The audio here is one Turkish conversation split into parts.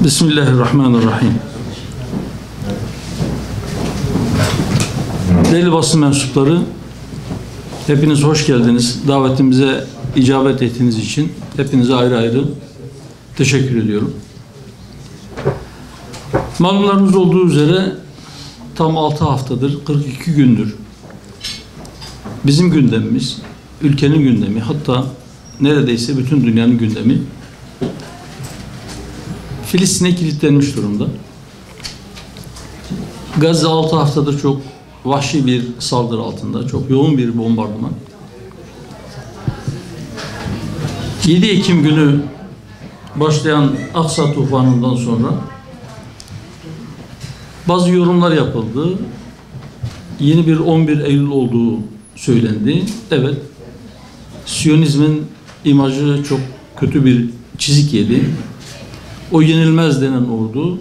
Bismillahirrahmanirrahim. Değerli basın mensupları, hepiniz hoş geldiniz. Davetimize icabet ettiğiniz için hepinize ayrı ayrı teşekkür ediyorum. Malumlarınız olduğu üzere tam 6 haftadır, 42 gündür bizim gündemimiz, ülkenin gündemi, hatta neredeyse bütün dünyanın gündemi Filistin'e kilitlenmiş durumda. Gazze 6 haftadır çok vahşi bir saldırı altında, çok yoğun bir bombardıman. 7 Ekim günü başlayan Aksa tufanından sonra bazı yorumlar yapıldı. Yeni bir 11 Eylül olduğu söylendi. Evet, Siyonizmin imajı çok kötü bir çizik yedi. O yenilmez denen ordu,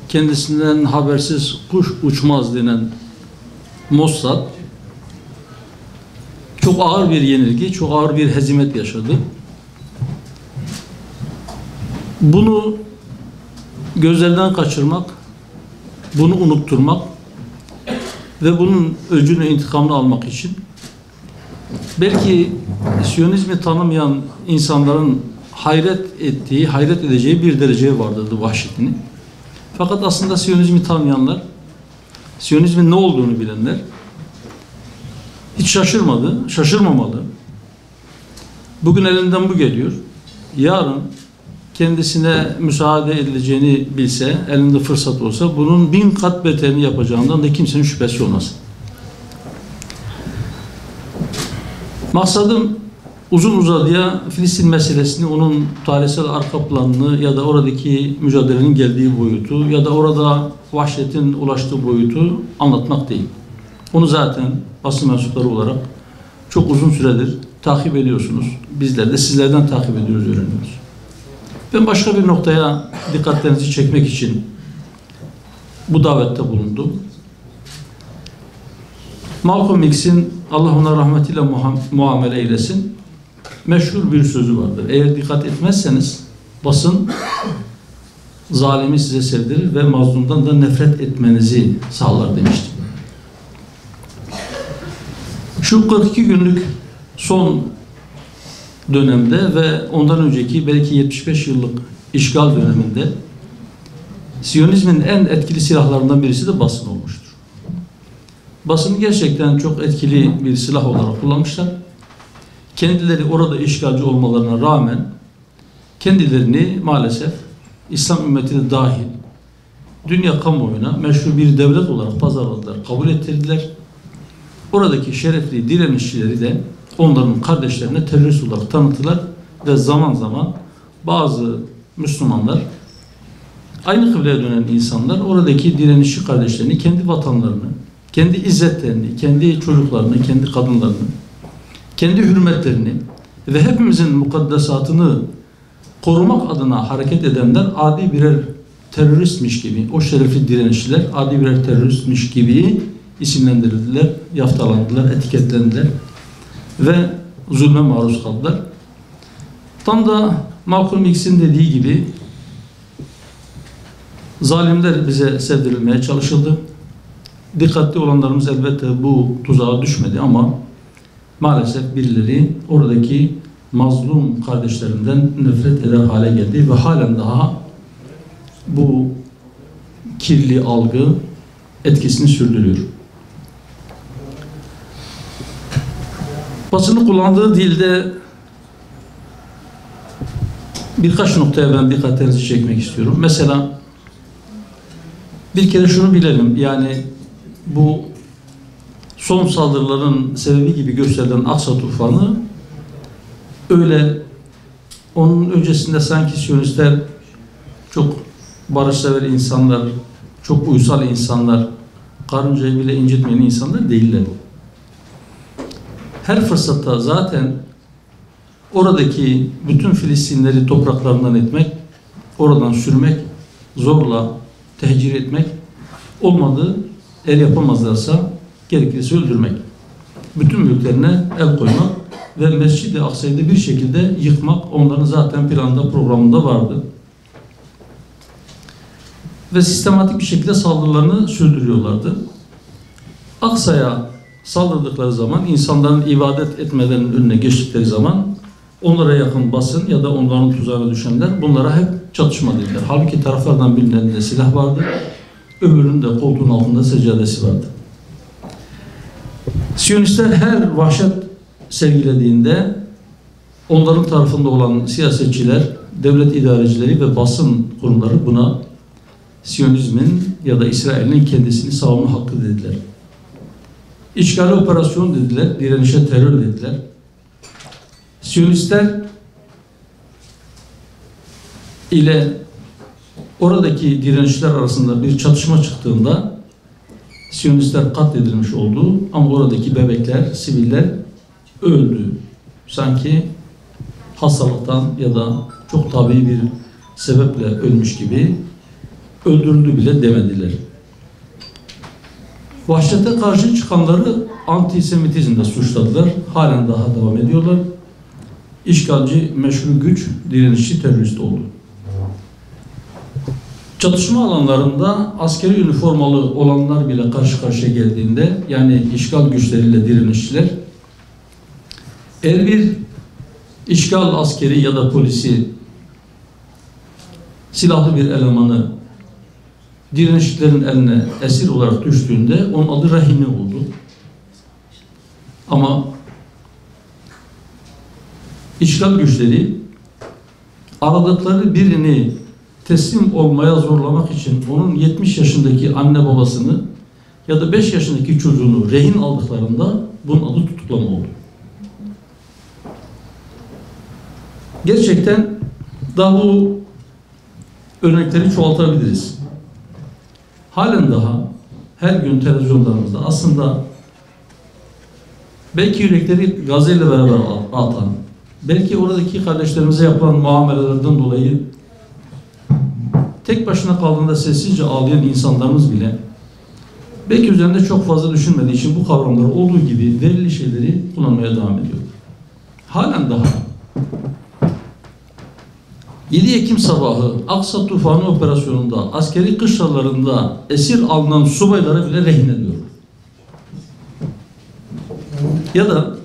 kendisinden habersiz kuş uçmaz denen Mossad, çok ağır bir yenilgi, çok ağır bir hezimet yaşadı. Bunu gözlerden kaçırmak, bunu unutturmak ve bunun öcünü, intikamını almak için belki Siyonizmi tanımayan insanların hayret ettiği, hayret edeceği bir dereceye vardırdı vahşetini. Fakat aslında Siyonizmi tanıyanlar, Siyonizmin ne olduğunu bilenler hiç şaşırmadı, şaşırmamalı. Bugün elinden bu geliyor. Yarın kendisine müsaade edileceğini bilse, elinde fırsat olsa bunun 1000 kat beterini yapacağından da kimsenin şüphesi olmaz. Maksadım uzun uzadıya Filistin meselesini, onun tarihsel arka planını ya da oradaki mücadelenin geldiği boyutu ya da orada vahşetin ulaştığı boyutu anlatmak değil. Onu zaten basın mensupları olarak çok uzun süredir takip ediyorsunuz. Bizler de sizlerden takip ediyoruz, öğreniyoruz. Ben başka bir noktaya dikkatlerinizi çekmek için bu davette bulundum. Malcolm X'in, Allah ona rahmetiyle muamele eylesin, meşhur bir sözü vardır. Eğer dikkat etmezseniz basın zalimi size sevdirir ve mazlumdan da nefret etmenizi sağlar demiştim. Şu 42 günlük son dönemde ve ondan önceki belki 75 yıllık işgal döneminde Siyonizmin en etkili silahlarından birisi de basın olmuştur. Basını gerçekten çok etkili bir silah olarak kullanmışlar. Kendileri orada işgalci olmalarına rağmen kendilerini maalesef İslam ümmetine dahil dünya kamuoyuna meşhur bir devlet olarak pazarladılar, kabul ettirdiler. Oradaki şerefli direnişçileri de onların kardeşlerine terörist olarak tanıttılar ve zaman zaman bazı Müslümanlar, aynı kıbleye dönen insanlar oradaki direnişçi kardeşlerini, kendi vatanlarını, kendi izzetlerini, kendi çocuklarını, kendi kadınlarını, kendi hürmetlerini ve hepimizin mukaddesatını korumak adına hareket edenler adi birer teröristmiş gibi, o şerefli direnişçiler adi birer teröristmiş gibi isimlendirildiler, yaftalandılar, etiketlendiler ve zulme maruz kaldılar. Tam da Malcolm X'in dediği gibi zalimler bize sevdirilmeye çalışıldı. Dikkatli olanlarımız elbette bu tuzağa düşmedi ama maalesef birileri oradaki mazlum kardeşlerinden nefret eder hale geldi ve halen daha bu kirli algı etkisini sürdürüyor. Basını kullandığı dilde birkaç noktaya ben dikkatlerinizi çekmek istiyorum. Mesela bir kere şunu bilelim, yani bu son saldırıların sebebi gibi gösterilen Aksa tufanı öyle onun öncesinde sanki Siyonistler çok barışsever insanlar, çok uysal insanlar, karıncayı bile incitmeyen insanlar değiller. Her fırsatta zaten oradaki bütün Filistinleri topraklarından etmek, oradan sürmek, zorla tehcir etmek, olmadı eğer yapamazlarsa gerekirse öldürmek. Bütün mülklerine el koymak ve Mescid-i Aksa'yı da bir şekilde yıkmak onların zaten planında, programında vardı. Ve sistematik bir şekilde saldırılarını sürdürüyorlardı. Aksa'ya saldırdıkları zaman, insanların ibadet etmelerinin önüne geçtikleri zaman onlara yakın basın ya da onların tuzağına düşenler bunlara hep çatışma dediler. Halbuki taraflardan birinin elinde silah vardı, öbürünün de koltuğun altında seccadesi vardı. Siyonistler her vahşet sergilediğinde onların tarafında olan siyasetçiler, devlet idarecileri ve basın kurumları buna Siyonizmin ya da İsrail'in kendisini savunma hakkı dediler. İşgali operasyon dediler, direnişe terör dediler. Siyonistler ile oradaki direnişler arasında bir çatışma çıktığında Siyonistler katledilmiş oldu ama oradaki bebekler, siviller öldü. Sanki hastalıktan ya da çok tabii bir sebeple ölmüş gibi, öldürüldü bile demediler. Vahşete karşı çıkanları antisemitizmle suçladılar. Halen daha devam ediyorlar. İşgalci, meşru güç, direnişçi, terörist oldu. Çatışma alanlarında askeri üniformalı olanlar bile karşı karşıya geldiğinde, yani işgal güçleriyle direnişçiler, eğer bir işgal askeri ya da polisi, silahlı bir elemanı direnişçilerin eline esir olarak düştüğünde onun adı rehine oldu. Ama işgal güçleri aradıkları birini teslim olmaya zorlamak için onun 70 yaşındaki anne babasını ya da 5 yaşındaki çocuğunu rehin aldıklarında bunun adı tutuklama oldu. Gerçekten daha bu örnekleri çoğaltabiliriz. Halen daha her gün televizyonlarımızda aslında belki yürekleri gazıyla beraber atan, belki oradaki kardeşlerimize yapılan muamelelerden dolayı tek başına kaldığında sessizce ağlayan insanlarımız bile belki üzerinde çok fazla düşünmediği için bu kavramları olduğu gibi verili şeyleri kullanmaya devam ediyor. Halen daha 7 Ekim sabahı Aksa Tufanı operasyonunda askeri kışlalarında esir alınan subayları bile rehin ediyor. Ya da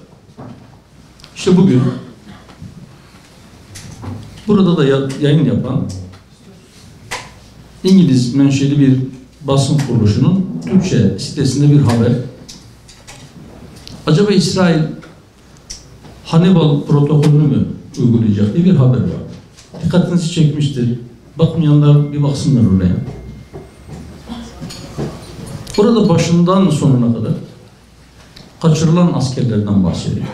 işte bugün burada da yayın yapan İngiliz menşeli bir basın kuruluşunun Türkçe sitesinde bir haber. Acaba İsrail Hannibal protokolünü mü uygulayacak diye bir haber var. Dikkatinizi çekmiştir. Bakmayanlar bir baksınlar oraya. Orada başından sonuna kadar kaçırılan askerlerden bahsediyor.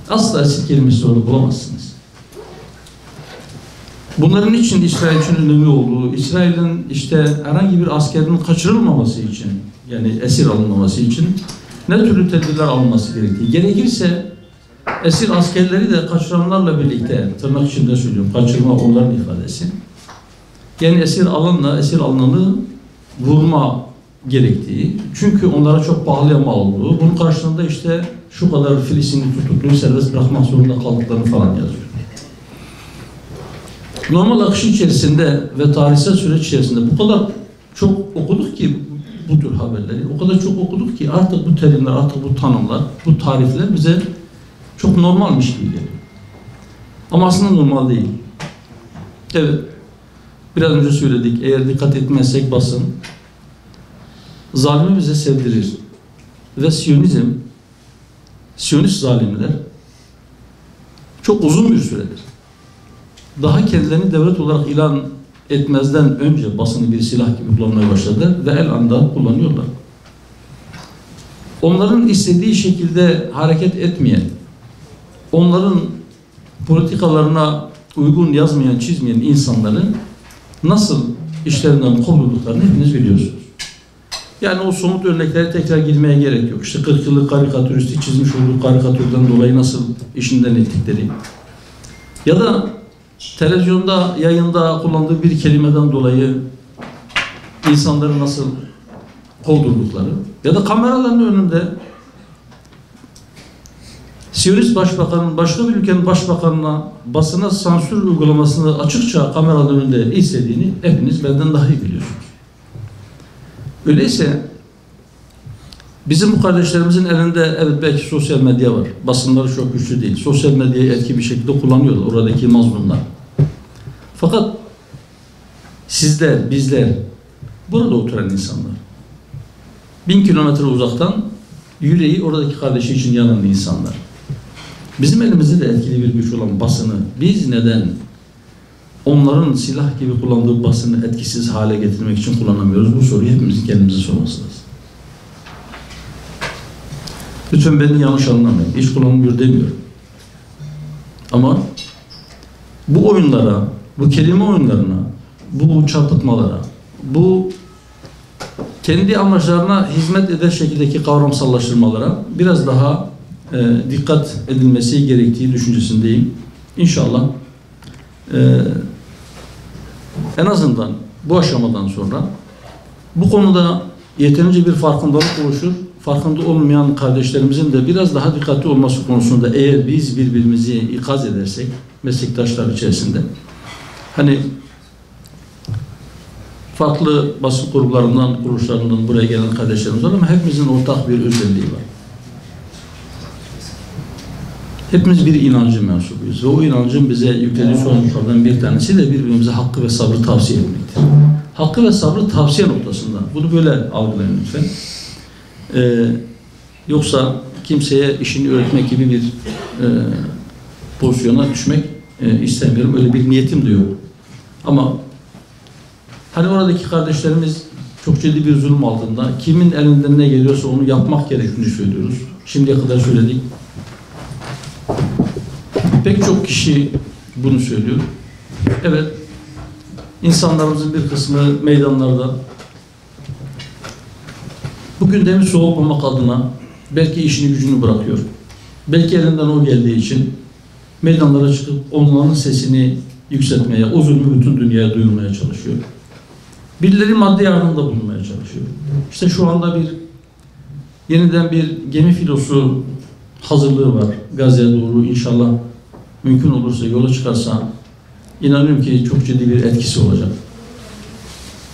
Asla esir kelimesi orada bulamazsınız. Bunların için İsrail için önemli olduğu, İsrail'in işte herhangi bir askerin kaçırılmaması için, yani esir alınmaması için ne türlü tedbirler alınması gerektiği. Gerekirse esir askerleri de kaçıranlarla birlikte, tırnak içinde söylüyorum, kaçırma onların ifadesi. Yani esir alanla esir alınanı vurma gerektiği. Çünkü onlara çok pahalıya mal olduğu. Bunun karşılığında işte şu kadar Filistinli tutukluyu serbest bırakmak zorunda kaldıklarını falan yazıyor. Normal akış içerisinde ve tarihsel süreç içerisinde bu kadar çok okuduk ki bu tür haberleri, o kadar çok okuduk ki artık bu terimler, artık bu tanımlar, bu tarifler bize çok normalmiş gibi geliyor. Ama aslında normal değil. Evet, biraz önce söyledik, eğer dikkat etmezsek basın, zalimi bize sevdirir. Ve Siyonist zalimler çok uzun bir süredir daha kendilerini devlet olarak ilan etmezden önce basını bir silah gibi kullanmaya başladılar ve el anda kullanıyorlar. Onların istediği şekilde hareket etmeyen, onların politikalarına uygun yazmayan, çizmeyen insanların nasıl işlerinden kovulduklarını hepiniz biliyorsunuz. Yani o somut örneklere tekrar girmeye gerek yok. İşte 40 yıllık karikatüristi çizmiş olduğu karikatürden dolayı nasıl işinden ettikleri ya da televizyonda, yayında kullandığı bir kelimeden dolayı insanları nasıl kovdurdukları ya da kameraların önünde Siyonist başbakanın başka bir ülkenin başbakanına basına sansür uygulamasını açıkça kameraların önünde istediğini hepiniz benden daha iyi biliyorsunuz. Öyleyse bizim bu kardeşlerimizin elinde evet belki sosyal medya var. Basınları çok güçlü değil. Sosyal medyayı etki bir şekilde kullanıyorlar oradaki mazlumlar. Fakat sizler, bizler, burada oturan insanlar, 1000 kilometre uzaktan yüreği oradaki kardeşi için yanan insanlar. Bizim elimizde de etkili bir güç olan basını biz neden onların silah gibi kullandığı basını etkisiz hale getirmek için kullanamıyoruz? Bu soruyu hepimizin kendimize sorması lazım. Lütfen beni yanlış anlamayın. Hiç kullanılmıyor demiyorum. Ama bu oyunlara, bu kelime oyunlarına, bu çarpıtmalara, bu kendi amaçlarına hizmet eder şekildeki kavramsallaştırmalara biraz daha dikkat edilmesi gerektiği düşüncesindeyim. İnşallah en azından bu aşamadan sonra bu konuda yeterince bir farkındalık oluşur. Farkında olmayan kardeşlerimizin de biraz daha dikkatli olması konusunda eğer biz birbirimizi ikaz edersek meslektaşlar içerisinde hani farklı basın gruplarından, kuruluşlarından buraya gelen kardeşlerimiz var ama hepimizin ortak bir özelliği var. Hepimiz bir inancı mensubuyuz ve o inancın bize yüklediği sorumluluklardan bir tanesi de birbirimize hakkı ve sabrı tavsiye etmektir. Hakkı ve sabrı tavsiye noktasında. Bunu böyle algılayın lütfen. Yoksa kimseye işini öğretmek gibi bir pozisyona düşmek istemiyorum. Öyle bir niyetim de yok. Ama hani oradaki kardeşlerimiz çok ciddi bir zulüm altında. Kimin elinden ne geliyorsa onu yapmak gerektiğini söylüyoruz. Şimdiye kadar söyledik. Pek çok kişi bunu söylüyor. Evet, insanlarımızın bir kısmı meydanlarda bu gündemi soğutmamak adına belki işini gücünü bırakıyor. Belki elinden o geldiği için meydanlara çıkıp onların sesini yükseltmeye, o zulmü bütün dünyaya duyurmaya çalışıyor. Birileri maddi yardımda bulunmaya çalışıyor. İşte şu anda yeniden bir gemi filosu hazırlığı var. Gazze'ye doğru inşallah mümkün olursa yola çıkarsa inanıyorum ki çok ciddi bir etkisi olacak.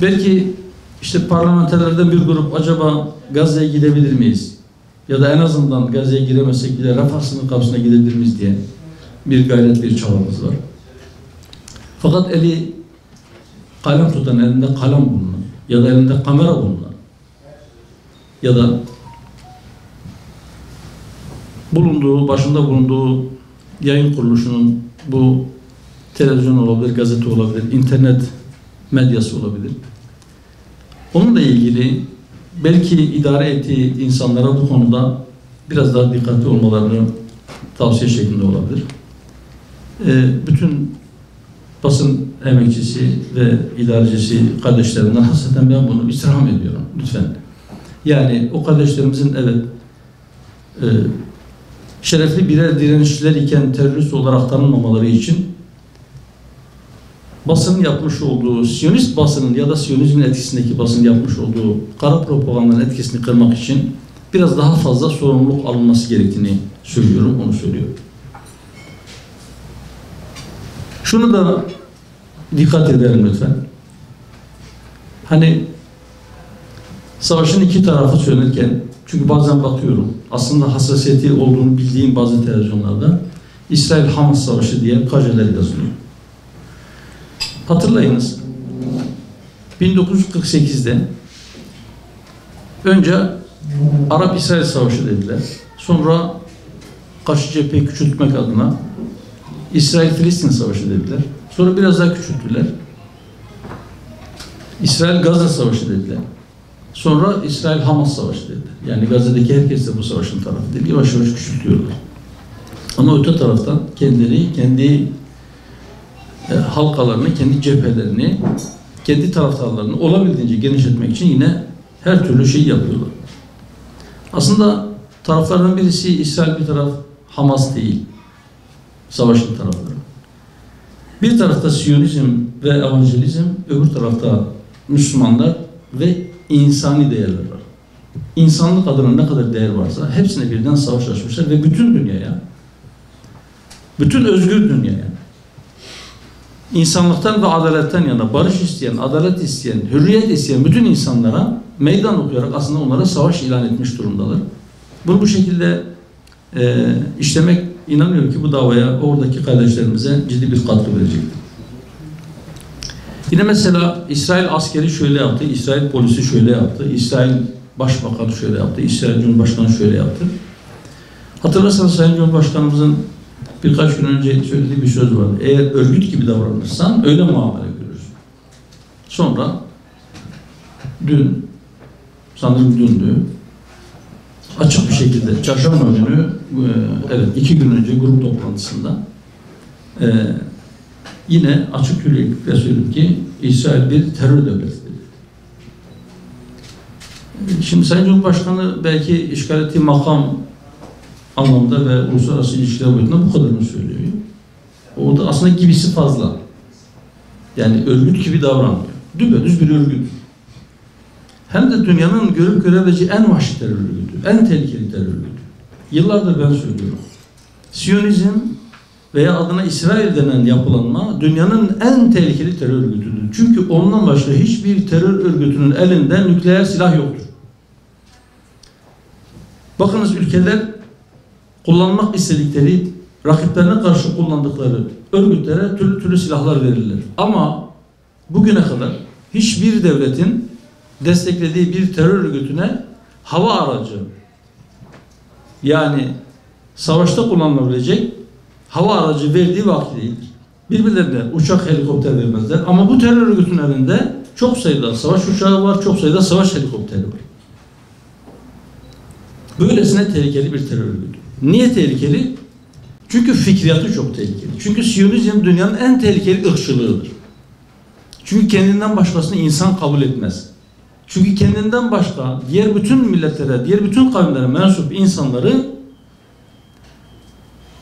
Belki işte parlamenterlerden bir grup acaba Gazze'ye gidebilir miyiz? Ya da en azından Gazze'ye giremezsek bile Rafah sınır kapısına gidebilir miyiz diye bir gayret, bir çabamız var. Fakat eli kalem tutan, elinde kalem bulunan ya da elinde kamera bulunan ya da başında bulunduğu yayın kuruluşunun bu televizyon olabilir, gazete olabilir, internet medyası olabilir. Onunla ilgili belki idare ettiği insanlara bu konuda biraz daha dikkatli olmalarını tavsiye şeklinde olabilir. Bütün basın emekçisi ve idarecisi kardeşlerimden hasreten ben bunu istirham ediyorum lütfen. Yani o kardeşlerimizin evet şerefli birer direnişçiler iken terörist olarak tanınmamaları için basının yapmış olduğu, Siyonist basının ya da Siyonizmin etkisindeki basının yapmış olduğu kara propagandanın etkisini kırmak için biraz daha fazla sorumluluk alınması gerektiğini söylüyorum, onu söylüyorum. Şunu da dikkat edelim lütfen. Hani savaşın iki tarafı söylenirken, çünkü bazen bakıyorum, aslında hassasiyeti olduğunu bildiğim bazı televizyonlarda İsrail-Hamas savaşı diye kajeler yazılıyor. Hatırlayınız, 1948'de önce Arap-İsrail Savaşı dediler. Sonra karşı cepheyi küçültmek adına İsrail-Filistin Savaşı dediler. Sonra biraz daha küçülttüler. İsrail-Gazze Savaşı dediler. Sonra İsrail-Hamas Savaşı dediler. Yani Gazze'deki herkes de bu savaşın tarafı değil. Yavaş yavaş küçültüyorlar. Ama öte taraftan kendileri, kendi halkalarını, kendi cephelerini, kendi taraftarlarını olabildiğince genişletmek için yine her türlü şeyi yapıyorlar. Aslında taraflardan birisi İsrail bir taraf, Hamas değil. Savaşın tarafları. Bir tarafta Siyonizm ve evangelizm, öbür tarafta Müslümanlar ve insani değerler var. İnsanlık adına ne kadar değer varsa hepsine birden savaş açmışlar ve bütün dünyaya Bütün özgür dünyaya, insanlıktan ve adaletten yana barış isteyen, adalet isteyen, hürriyet isteyen bütün insanlara meydan okuyarak aslında onlara savaş ilan etmiş durumdalar. Bunu bu şekilde işlemek, inanıyorum ki bu davaya, oradaki kardeşlerimize ciddi bir katkı verecektir. Yine mesela İsrail askeri şöyle yaptı, İsrail polisi şöyle yaptı, İsrail başbakanı şöyle yaptı, İsrail Cumhurbaşkanı şöyle yaptı. Hatırlarsanız Sayın Cumhurbaşkanımızın birkaç gün önce söylediği bir söz vardı. Eğer örgüt gibi davranırsan öyle muamele görürsün. Sonra dün, sanırım dündü, açık bir şekilde çarşamba günü, evet 2 gün önce grup toplantısında yine açık yüreklilikle söyleyeyim ki İsrail bir terör devletidir. Şimdi Sayın Cumhurbaşkanı belki işgal ettiği makam anlamda ve uluslararası ilişkiler boyutunda bu kadarını söylüyor. O da aslında gibisi fazla. Yani örgüt gibi davranmıyor. Düpedüz bir örgüt. Hem de dünyanın görüp görebileceği en vahşi terör örgütü, en tehlikeli terör örgütü. Yıllardır ben söylüyorum. Siyonizm veya adına İsrail denen yapılanma dünyanın en tehlikeli terör örgütüdür. Çünkü ondan başka hiçbir terör örgütünün elinde nükleer silah yoktur. Bakınız ülkeler kullanmak istedikleri, rakiplerine karşı kullandıkları örgütlere türlü türlü silahlar verirler. Ama bugüne kadar hiçbir devletin desteklediği bir terör örgütüne hava aracı, yani savaşta kullanılabilecek hava aracı verdiği vakti değildir. Birbirlerine uçak, helikopter vermezler. Ama bu terör örgütünün elinde çok sayıda savaş uçağı var, çok sayıda savaş helikopteri var. Böylesine tehlikeli bir terör örgütü. Niye tehlikeli? Çünkü fikriyatı çok tehlikeli. Çünkü Siyonizm dünyanın en tehlikeli ırkçılığıdır. Çünkü kendinden başkasını insan kabul etmez. Çünkü kendinden başka diğer bütün milletlere, diğer bütün kavimlere mensup insanları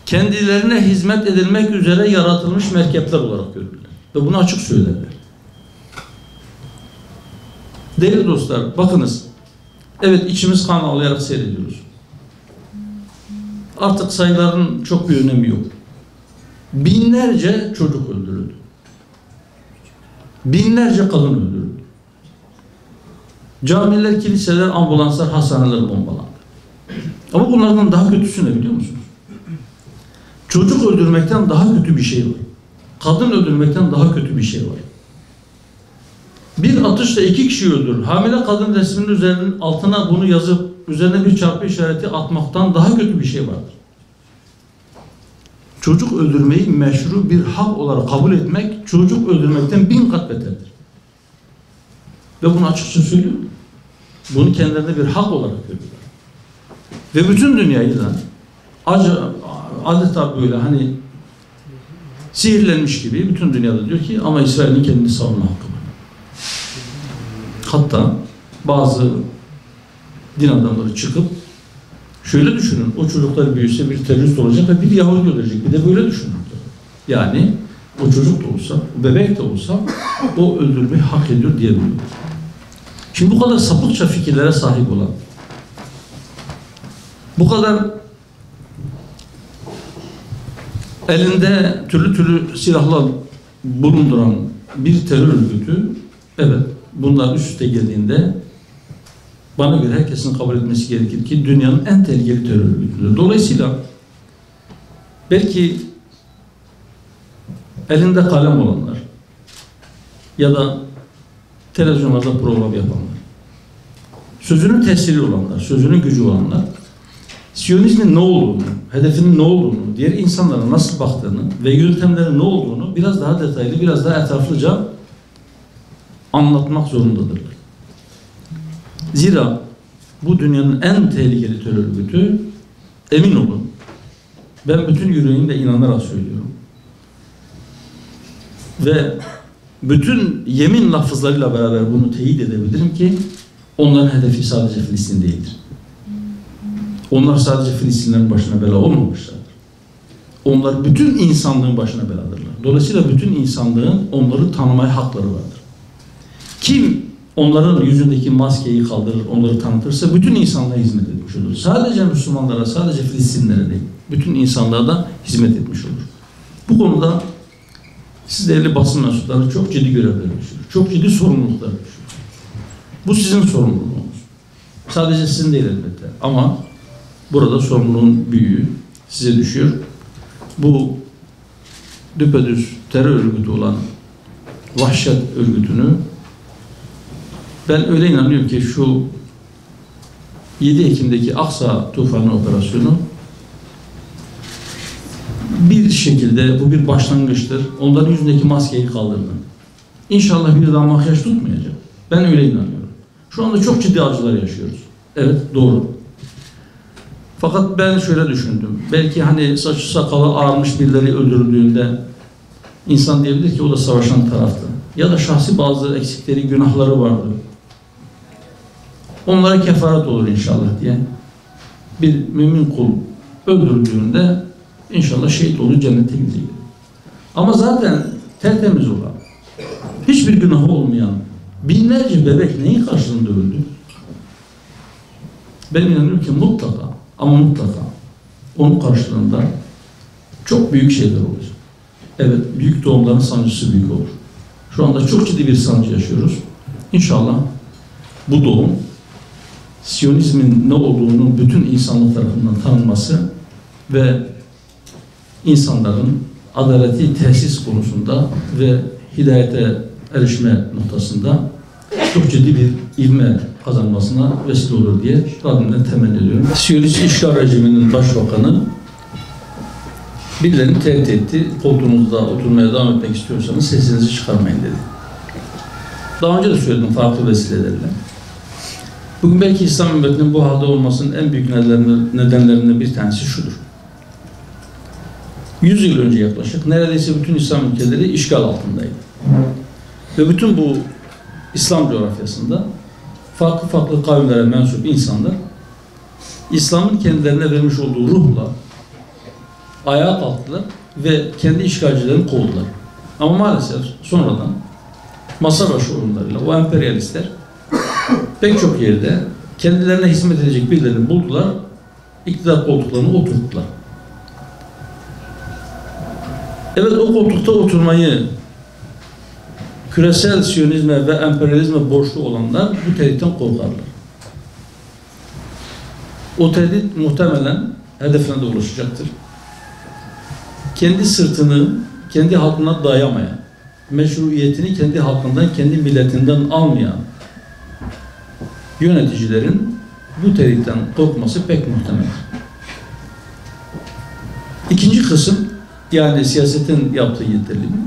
kendilerine hizmet edilmek üzere yaratılmış merkepler olarak görürler. Ve bunu açık söylerler. Değerli dostlar, bakınız. Evet, içimiz kan ağlayarak seyrediyoruz. Artık sayıların çok bir önemi yok. Binlerce çocuk öldürüldü. Binlerce kadın öldürüldü. Camiler, kiliseler, ambulanslar, hastaneler bombalandı. Ama bunlardan daha kötüsü ne biliyor musunuz? Çocuk öldürmekten daha kötü bir şey var. Kadın öldürmekten daha kötü bir şey var. Bir atışla 2 kişi öldürür. Hamile kadın resminin üzerinin altına bunu yazıp üzerine bir çarpı işareti atmaktan daha kötü bir şey vardır. Çocuk öldürmeyi meşru bir hak olarak kabul etmek çocuk öldürmekten 1000 kat beterdir. Ve bunu açıkça söylüyorum. Bunu kendilerine bir hak olarak görüyorlar. Ve bütün dünyayı da adeta böyle hani sihirlenmiş gibi bütün dünyada diyor ki ama İsrail'in kendini savunma hakkı var. Hatta bazı din adamları çıkıp şöyle düşünün, o çocuklar büyüse bir terörist olacak ve bir Yahudi ölecek. Bir de böyle düşünün. Yani o çocuk da olsa, o bebek de olsa o öldürmeyi hak ediyor diyebiliyor. Şimdi bu kadar sapıkça fikirlere sahip olan, bu kadar elinde türlü türlü silahlar bulunduran bir terör örgütü, evet, bunlar üst üste geldiğinde bana göre herkesin kabul etmesi gerekir ki dünyanın en tehlikeli terör örgütüdür. Dolayısıyla belki elinde kalem olanlar ya da televizyonlarda program yapanlar, sözünün tesiri olanlar, sözünün gücü olanlar, Siyonizmin ne olduğunu, hedefinin ne olduğunu, diğer insanlara nasıl baktığını ve yöntemlerin ne olduğunu biraz daha detaylı, biraz daha etraflıca anlatmak zorundadırlar. Zira bu dünyanın en tehlikeli terör örgütü, emin olun, ben bütün yüreğimle inanarak söylüyorum. Ve bütün yemin lafızlarıyla beraber bunu teyit edebilirim ki onların hedefi sadece Filistin değildir. Onlar sadece Filistinlerin başına bela olmamışlardır. Onlar bütün insanlığın başına beladırlar. Dolayısıyla bütün insanlığın onları tanımaya hakları vardır. Kim onların yüzündeki maskeyi kaldırır, onları tanıtırsa bütün insanlığa hizmet etmiş olur. Sadece Müslümanlara, sadece Filistinlere değil, bütün insanlığa da hizmet etmiş olur. Bu konuda siz değerli basın mensupları çok ciddi görevler düşüyor. Çok ciddi sorumluluklar düşüyor. Bu sizin sorumluluğunuz. Sadece sizin değil elbette. Ama burada sorumluluğun büyüğü size düşüyor. Bu düpedüz terör örgütü olan vahşet örgütünü ben öyle inanıyorum ki şu 7 Ekim'deki Aksa Tufanı operasyonu bir şekilde bu bir başlangıçtır. Onların yüzündeki maskeyi kaldırdı. İnşallah bir daha makyaj tutmayacak. Ben öyle inanıyorum. Şu anda çok ciddi acılar yaşıyoruz. Evet, doğru. Fakat ben şöyle düşündüm. Belki hani saçı sakalı ağarmış birileri öldürüldüğünde insan diyebilir ki o da savaşan taraftı. Ya da şahsi bazı eksikleri, günahları vardı. Onlara kefaret olur inşallah diye. Bir mümin kul öldürüldüğünde inşallah şehit olur, cennete gidecek. Ama zaten tertemiz olan, hiçbir günahı olmayan binlerce bebek neyin karşılığında öldü? Ben inanıyorum ki mutlaka ama mutlaka onun karşılığında çok büyük şeyler olur. Evet, büyük doğumların sancısı büyük olur. Şu anda çok ciddi bir sancı yaşıyoruz. İnşallah bu doğum Siyonizmin ne olduğunu bütün insanlık tarafından tanınması ve insanların adaleti tesis konusunda ve hidayete erişme noktasında çok ciddi bir ivme kazanmasına vesile olur diye Rabbimden temenni ediyorum. Siyonist işgal rejiminin başbakanı birilerini tehdit etti. Koltuğunuzda oturmaya devam etmek istiyorsanız sesinizi çıkarmayın dedi. Daha önce de söyledim farklı vesilelerle. Bugün belki İslam ümmetinin bu halde olmasının en büyük nedenlerinden bir tanesi şudur. 100 yıl önce yaklaşık neredeyse bütün İslam ülkeleri işgal altındaydı. Ve bütün bu İslam coğrafyasında farklı farklı kavimlere mensup insanlar İslam'ın kendilerine vermiş olduğu ruhla ayağa kalktılar ve kendi işgalcilerini kovdular. Ama maalesef sonradan masa başı oyunlarıyla o emperyalistler pek çok yerde kendilerine hizmet edecek birilerini buldular, iktidar koltuklarına oturttular. Evet, o koltukta oturmayı küresel siyonizme ve emperyalizme borçlu olanlar bu tehditten korkarlar. O tehdit muhtemelen hedefine de ulaşacaktır. Kendi sırtını kendi halkına dayamayan, meşruiyetini kendi halkından, kendi milletinden almayan yöneticilerin bu tehditten korkması pek muhtemel. İkinci kısım, yani siyasetin yaptığı yeterliliği.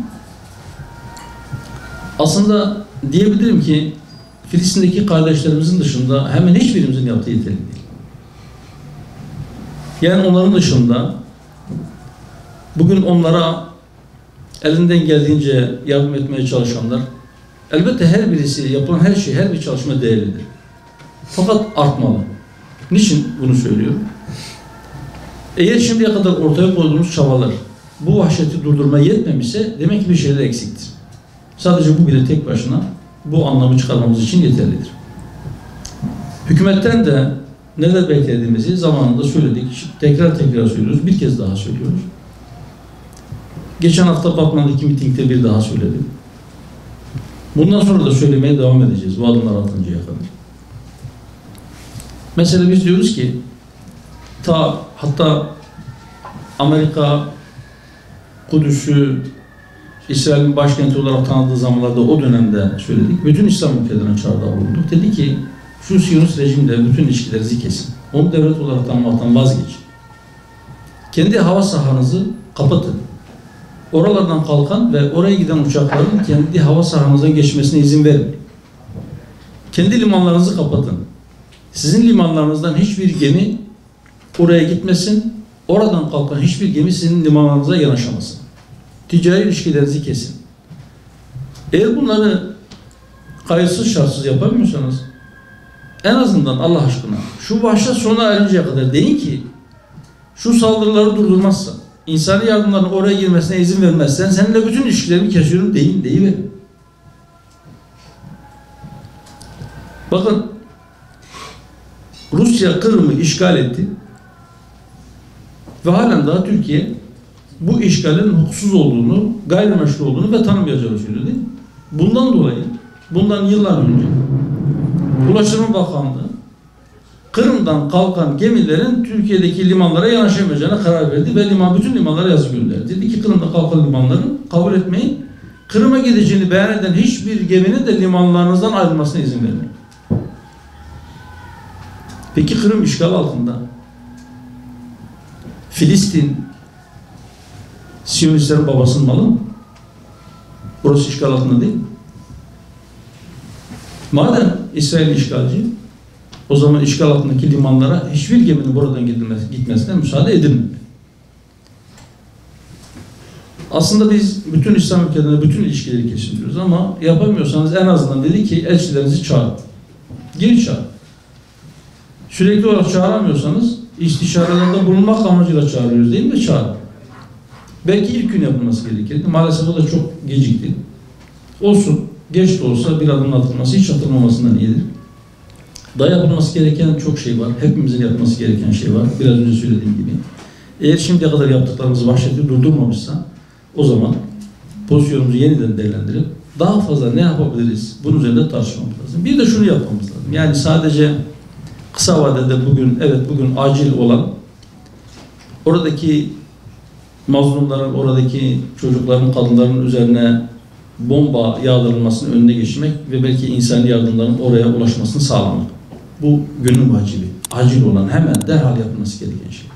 Aslında diyebilirim ki Filistin'deki kardeşlerimizin dışında hemen hiçbirimizin yaptığı yeterli değil. Yani onların dışında bugün onlara elinden geldiğince yardım etmeye çalışanlar, elbette her birisi, yapılan her şey, her bir çalışma değerlidir. Fakat artmalı. Niçin bunu söylüyorum? Eğer şimdiye kadar ortaya koyduğumuz çabalar bu vahşeti durdurmaya yetmemişse demek ki bir şeyler eksiktir. Sadece bu bile tek başına bu anlamı çıkarmamız için yeterlidir. Hükümetten de neler beklediğimizi zamanında söyledik. Tekrar söylüyoruz. Bir kez daha söylüyoruz. Geçen hafta Batman'daki mitingde bir daha söyledim. Bundan sonra da söylemeye devam edeceğiz. Bu adımlar atıncaya kadar. Mesela biz diyoruz ki hatta Amerika Kudüs'ü İsrail'in başkenti olarak tanıdığı zamanlarda o dönemde söyledik. Bütün İslam ülkelerine çağrıda bulunduk. Dedi ki şu Siyonist rejimle bütün ilişkilerinizi kesin. Onu devlet olarak tanımaktan vazgeçin. Kendi hava sahanızı kapatın. Oralardan kalkan ve oraya giden uçakların kendi hava sahanızdan geçmesine izin vermeyin. Kendi limanlarınızı kapatın. Sizin limanlarınızdan hiçbir gemi oraya gitmesin. Oradan kalkan hiçbir gemi sizin limanlarınıza yanaşamasın. Ticari ilişkilerinizi kesin. Eğer bunları kayıtsız şartsız yapamıyorsanız en azından Allah aşkına şu vahşet sona erinceye kadar deyin ki şu saldırıları durdurmazsan, insani yardımların oraya girmesine izin vermezsen seninle bütün ilişkilerimi kesiyorum deyiverin. Bakın, Rusya Kırım'ı işgal etti ve halen daha Türkiye bu işgalin hukuksuz olduğunu, gayrimeşru olduğunu ve tanımayacağını söyledi. Bundan dolayı, bundan yıllar önce Ulaştırma Bakanlığı Kırım'dan kalkan gemilerin Türkiye'deki limanlara yanaşamayacağına karar verdi ve bütün limanlara yazı gönderdi. Dedi ki Kırım'da kalkan limanların kabul etmeyin. Kırım'a gideceğini beyan eden hiçbir geminin de limanlarınızdan ayrılmasına izin vermeyin. Peki Kırım işgal altında. Filistin Siyonistlerin babasının malı mı? Burası işgal altında değil. Madem İsrail işgalci, o zaman işgal altındaki limanlara hiçbir geminin buradan gitmesine müsaade edilmemeli. Aslında biz bütün İslam ülkelerinde bütün ilişkileri kesiliyoruz ama yapamıyorsanız en azından dedi ki elçilerinizi çağırın. Geri çağırın. Sürekli olarak çağıramıyorsanız istişarelerde bulunmak amacıyla çağırıyoruz değil mi? Çağırın. Belki ilk gün yapılması gerekirdi. Maalesef o da çok gecikti. Olsun. Geç de olsa bir adım atılması hiç atılmamasından iyidir. Daha yapılması gereken çok şey var. Hepimizin yapması gereken şey var. Biraz önce söylediğim gibi. Eğer şimdiye kadar yaptıklarımızı vahşeti durdurmamışsa o zaman pozisyonumuzu yeniden değerlendirip daha fazla ne yapabiliriz? Bunun üzerinde tartışmamız lazım. Bir de şunu yapmamız lazım. Yani sadece kısa vadede bugün acil olan oradaki mazlumların, oradaki çocukların, kadınların üzerine bomba yağdırılmasının önüne geçmek ve belki insani yardımların oraya ulaşmasını sağlamak. Bu günün vacibi. Acil olan, hemen derhal yapılması gereken şey.